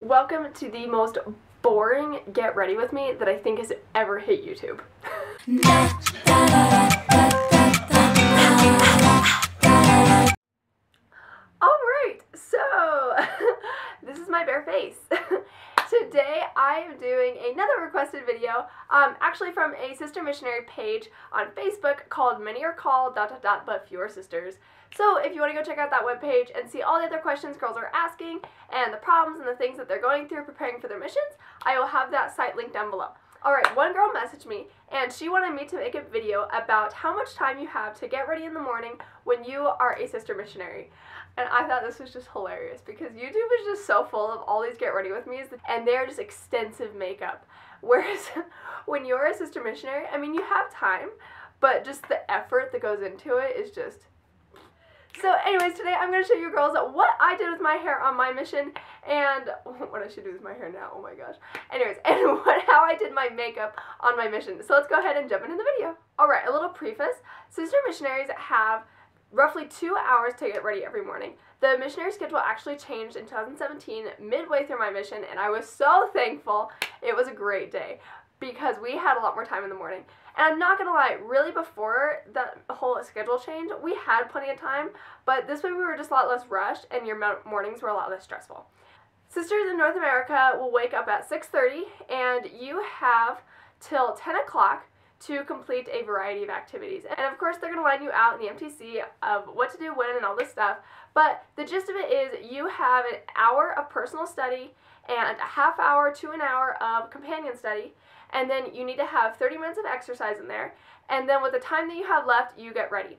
Welcome to the most boring get ready with me that I think has ever hit YouTube. Alright, so this is my bare face. Today I am doing another requested video, actually from a sister missionary page on Facebook called Many Are Called ... but Fewer Sisters. So if you want to go check out that webpage and see all the other questions girls are asking and the problems and the things that they're going through preparing for their missions, I will have that site linked down below. Alright, one girl messaged me and she wanted me to make a video about how much time you have to get ready in the morning when you are a sister missionary. And I thought this was just hilarious because YouTube is just so full of all these get ready with me's and they're just extensive makeup. Whereas when you're a sister missionary, I mean, you have time, but just the effort that goes into it is just... So anyways, today I'm going to show you girls what I did with my hair on my mission and what I should do with my hair now, oh my gosh. Anyways, and how I did my makeup on my mission. So let's go ahead and jump into the video. Alright, a little preface. Sister missionaries have roughly 2 hours to get ready every morning. The missionary schedule actually changed in 2017 midway through my mission and I was so thankful. It was a great day because we had a lot more time in the morning. And I'm not going to lie, really before that whole schedule change, we had plenty of time, but this way we were just a lot less rushed and your mornings were a lot less stressful. Sisters in North America will wake up at 6:30 and you have till 10 o'clock to complete a variety of activities. And of course they're going to line you out in the MTC of what to do when and all this stuff, but the gist of it is you have an hour of personal study and a half hour to an hour of companion study. And then you need to have 30 minutes of exercise in there. And then with the time that you have left, you get ready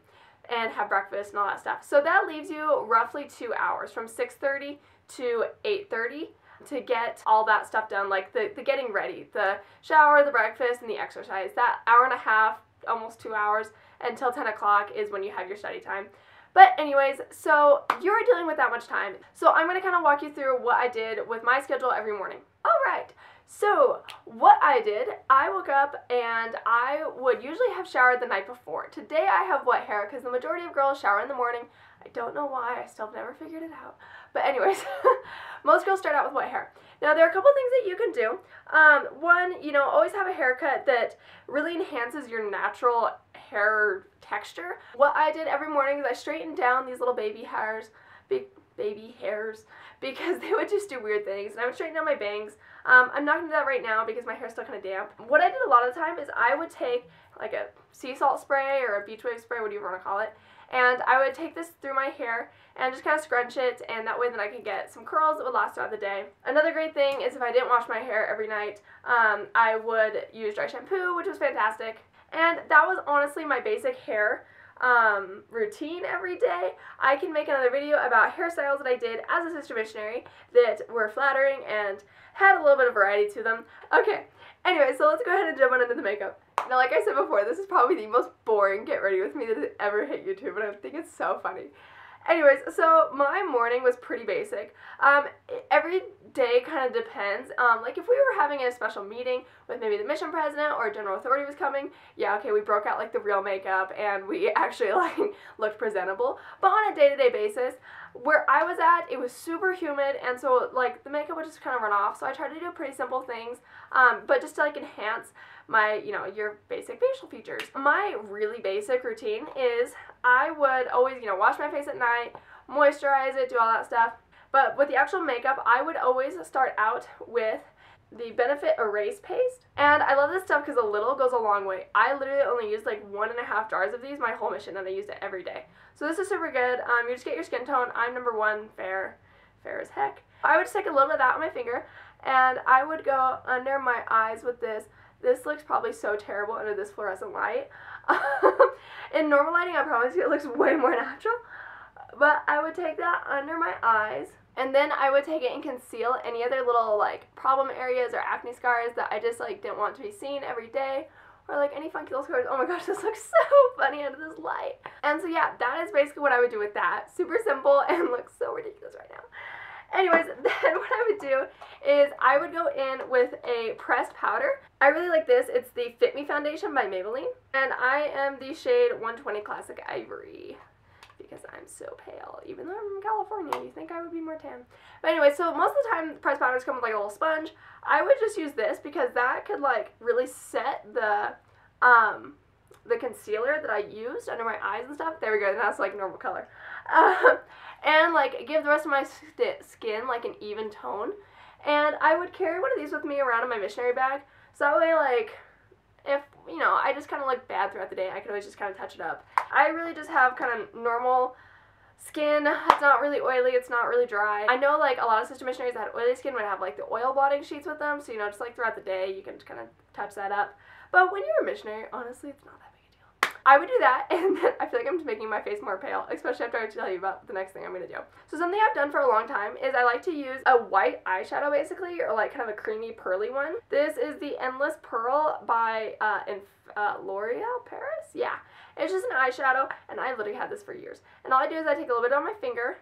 and have breakfast and all that stuff. So that leaves you roughly 2 hours from 6:30 to 8:30 to get all that stuff done, like the getting ready, the shower, the breakfast, and the exercise. That hour and a half, almost 2 hours, until 10 o'clock is when you have your study time. But anyways, so you're dealing with that much time. So I'm going to kind of walk you through what I did with my schedule every morning. Alright. So, what I did, I woke up and I would usually have showered the night before. Today I have wet hair because the majority of girls shower in the morning. I don't know why, I still have never figured it out. But anyways, most girls start out with wet hair. Now there are a couple things that you can do. One, you know, always have a haircut that really enhances your natural hair texture. What I did every morning is I straightened down these little baby hairs, because they would just do weird things, and I would straighten out my bangs. I'm not going to do that right now because my hair's still kind of damp. What I did a lot of the time is I would take like a sea salt spray or a beach wave spray, whatever you want to call it, and I would take this through my hair and just kind of scrunch it, and that way then I could get some curls that would last throughout the day. Another great thing is if I didn't wash my hair every night, I would use dry shampoo, which was fantastic, and that was honestly my basic hair routine every day. I can make another video about hairstyles that I did as a sister missionary that were flattering and had a little bit of variety to them. Okay, anyway, so let's go ahead and jump on into the makeup. Now, like I said before, this is probably the most boring get ready with me that has ever hit YouTube, and I think it's so funny. Anyways, so my morning was pretty basic. Every day kind of depends. Like if we were having a special meeting with maybe the mission president or a general authority was coming, yeah, okay, we broke out like the real makeup and we actually like looked presentable. But on a day-to-day basis, where I was at, it was super humid, and so like the makeup would just kind of run off. So I tried to do pretty simple things, but just to like enhance my, you know, your basic facial features. My really basic routine is I would always, you know, wash my face at night, moisturize it, do all that stuff. But with the actual makeup, I would always start out with the Benefit Erase Paste. And I love this stuff because a little goes a long way. I literally only used like 1.5 jars of these my whole mission, and I used it every day. So this is super good. You just get your skin tone. I'm number 1, fair as heck. I would just take a little bit of that on my finger, and I would go under my eyes with this. This looks probably so terrible under this fluorescent light. In normal lighting, I promise you it looks way more natural. But I would take that under my eyes, and then I would take it and conceal any other little like problem areas or acne scars that I just like didn't want to be seen every day, or like any funky little scars. Oh my gosh, this looks so funny under this light. And so yeah, that is basically what I would do with that. Super simple and looks so ridiculous right now. Anyways, then what I would do is I would go in with a pressed powder. I really like this. It's the Fit Me foundation by Maybelline, and I am the shade 120 Classic Ivory because I'm so pale. Even though I'm from California, you think I would be more tan. But anyway, so most of the time, pressed powders come with like a little sponge. I would just use this because that could like really set the concealer that I used under my eyes and stuff. There we go, now it's like normal color. And like give the rest of my skin like an even tone. And I would carry one of these with me around in my missionary bag. So that way, like, if, you know, I just kind of look bad throughout the day, I could always just kind of touch it up. I really just have kind of normal skin. It's not really oily, it's not really dry. I know, like, a lot of sister missionaries that had oily skin would have, like, the oil blotting sheets with them. So, you know, just, like, throughout the day, you can just kind of touch that up. But when you're a missionary, honestly, it's not that big a deal. I would do that, and then I feel like I'm just making my face more pale, especially after I tell you about the next thing I'm going to do. So something I've done for a long time is I like to use a white eyeshadow, basically, or like kind of a creamy, pearly one. This is the Endless Pearl by L'Oreal Paris? Yeah. It's just an eyeshadow, and I literally had this for years. And all I do is I take a little bit on my finger,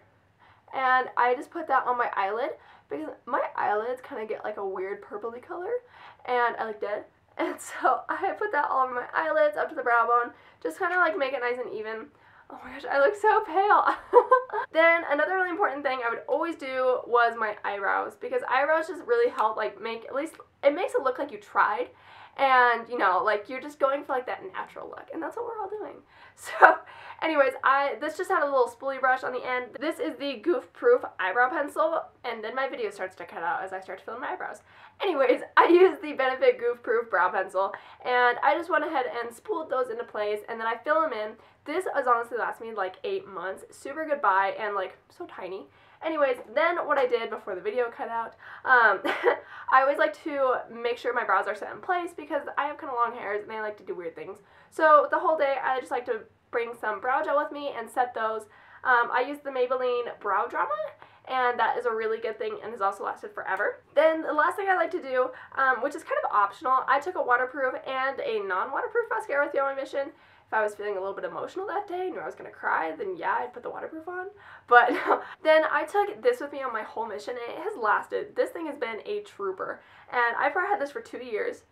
and I just put that on my eyelid, because my eyelids kind of get like a weird purpley color, and I like that. And so I put that all over my eyelids, up to the brow bone, just kind of like make it nice and even. Oh my gosh, I look so pale. Then another really important thing I would always do was my eyebrows, because eyebrows just really help like make, at least it makes it look like you tried, and you know, like you're just going for like that natural look, and that's what we're all doing. So anyways, this just had a little spoolie brush on the end. This is the Goof Proof eyebrow pencil, and then my video starts to cut out as I start to fill in my eyebrows. Anyways, I used the Benefit Goof Proof brow pencil, and I just went ahead and spooled those into place, and then I fill them in. This has honestly lasted me like 8 months. Super good buy, and like so tiny. Anyways, then what I did before the video cut out, I always like to make sure my brows are set in place, because I have kind of long hairs and they like to do weird things. So the whole day I just like to bring some brow gel with me and set those. I use the Maybelline Brow Drama, and that is a really good thing and has also lasted forever. Then the last thing I like to do, which is kind of optional, I took a waterproof and a non-waterproof mascara with you on my mission. If I was feeling a little bit emotional that day and knew I was going to cry, then yeah, I'd put the waterproof on. But then I took this with me on my whole mission, and it has lasted. This thing has been a trooper, and I've probably had this for 2 years.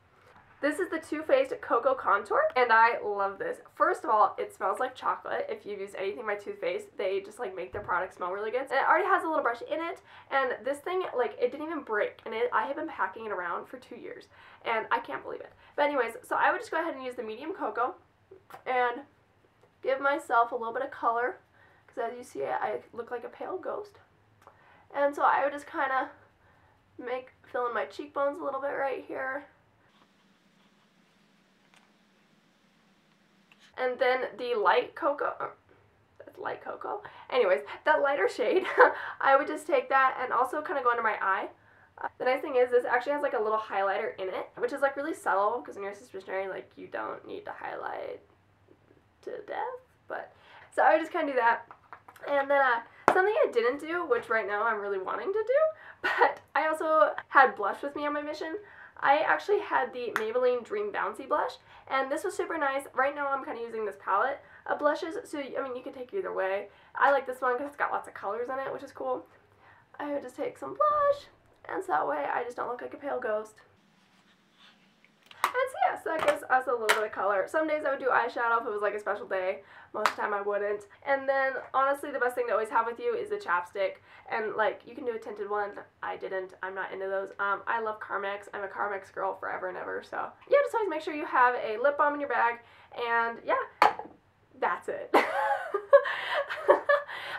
This is the Too Faced Cocoa Contour, and I love this. First of all, it smells like chocolate. If you've used anything by Too Faced, they just like make their product smell really good. And it already has a little brush in it, and this thing, like, it didn't even break, and I have been packing it around for 2 years, and I can't believe it. But anyways, so I would just go ahead and use the medium cocoa and give myself a little bit of color, because as you see, I look like a pale ghost. And so I would just kind of fill in my cheekbones a little bit right here. And then the light cocoa, that's light cocoa. Anyways, that lighter shade, I would just take that and also kind of go under my eye. The nice thing is this actually has like a little highlighter in it, which is like really subtle, because when you're a sister missionary, like you don't need to highlight to death. But so I would just kind of do that. And then something I didn't do, which right now I'm really wanting to do, but I also had blush with me on my mission. I actually had the Maybelline Dream Bouncy blush, and this was super nice. Right now I'm kind of using this palette of blushes, so I mean you can take either way. I like this one because it's got lots of colors in it, which is cool. I would just take some blush, and so that way I just don't look like a pale ghost. And so yeah, so that gives us a little bit of color. Some days I would do eyeshadow if it was like a special day. Most of the time I wouldn't. And then honestly the best thing to always have with you is the chapstick. And like you can do a tinted one. I didn't. I'm not into those. I love Carmex. I'm a Carmex girl forever and ever. So yeah, just always make sure you have a lip balm in your bag. And yeah, that's it.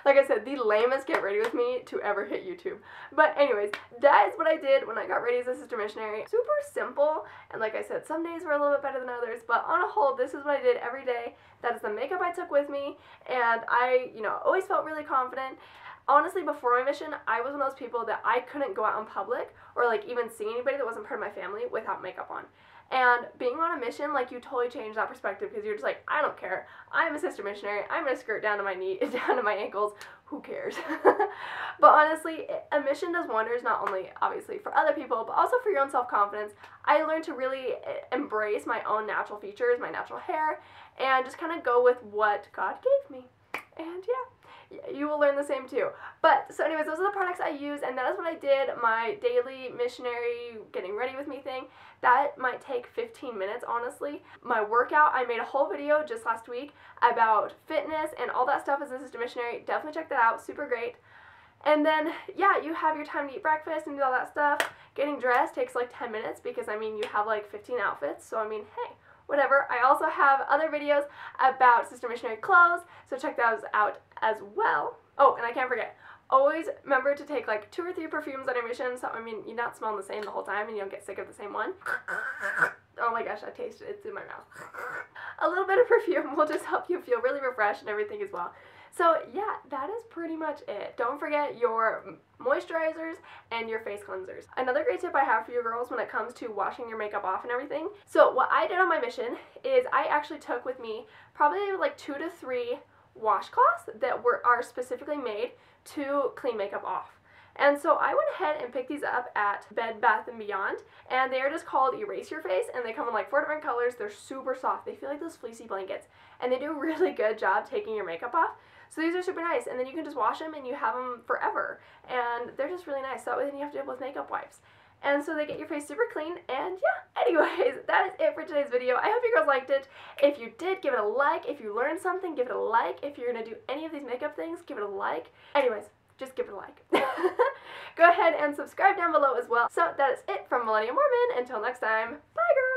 Like I said, the lamest get ready with me to ever hit YouTube. But anyways, that is what I did when I got ready as a sister missionary. Super simple, and like I said, some days were a little bit better than others, but on a whole, this is what I did every day. That is the makeup I took with me, and I, you know, always felt really confident. Honestly, before my mission, I was one of those people that I couldn't go out in public or like even see anybody that wasn't part of my family without makeup on. And being on a mission, like, you totally change that perspective, because you're just like, I don't care. I'm a sister missionary. I'm going to skirt down to my knee, down to my ankles. Who cares? But honestly, a mission does wonders, not only obviously for other people, but also for your own self-confidence. I learned to really embrace my own natural features, my natural hair, and just kind of go with what God gave me. And yeah. you will learn the same too. But, so anyways, those are the products I use, and that is what I did my daily missionary getting ready with me thing. That might take 15 minutes, honestly. My workout, I made a whole video just last week about fitness and all that stuff as a sister missionary. Definitely check that out, super great. And then, yeah, you have your time to eat breakfast and do all that stuff. Getting dressed takes like 10 minutes because, I mean, you have like 15 outfits, so I mean, hey, whatever. I also have other videos about sister missionary clothes, so check those out as well. Oh, and I can't forget, always remember to take like 2 or 3 perfumes on your mission, so I mean, you're not smelling the same the whole time and you don't get sick of the same one. Oh my gosh, I tasted it, it's in my mouth. A little bit of perfume will just help you feel really refreshed and everything as well. So yeah, that is pretty much it. Don't forget your moisturizers and your face cleansers. Another great tip I have for you girls when it comes to washing your makeup off and everything. So what I did on my mission is I actually took with me probably like 2 to 3 washcloths that are specifically made to clean makeup off. And so I went ahead and picked these up at Bed Bath & Beyond, and they are just called Erase Your Face, and they come in like 4 different colors. They're super soft. They feel like those fleecy blankets, and they do a really good job taking your makeup off. So these are super nice, and then you can just wash them and you have them forever, and they're just really nice. That way then you have to deal with makeup wipes. And so they get your face super clean, and yeah, anyways, that is it for today's video. I hope you girls liked it. If you did, give it a like. If you learned something, give it a like. If you're going to do any of these makeup things, give it a like. Anyways, just give it a like. Go ahead and subscribe down below as well. So that is it from Millennium Mormon. Until next time, bye girls!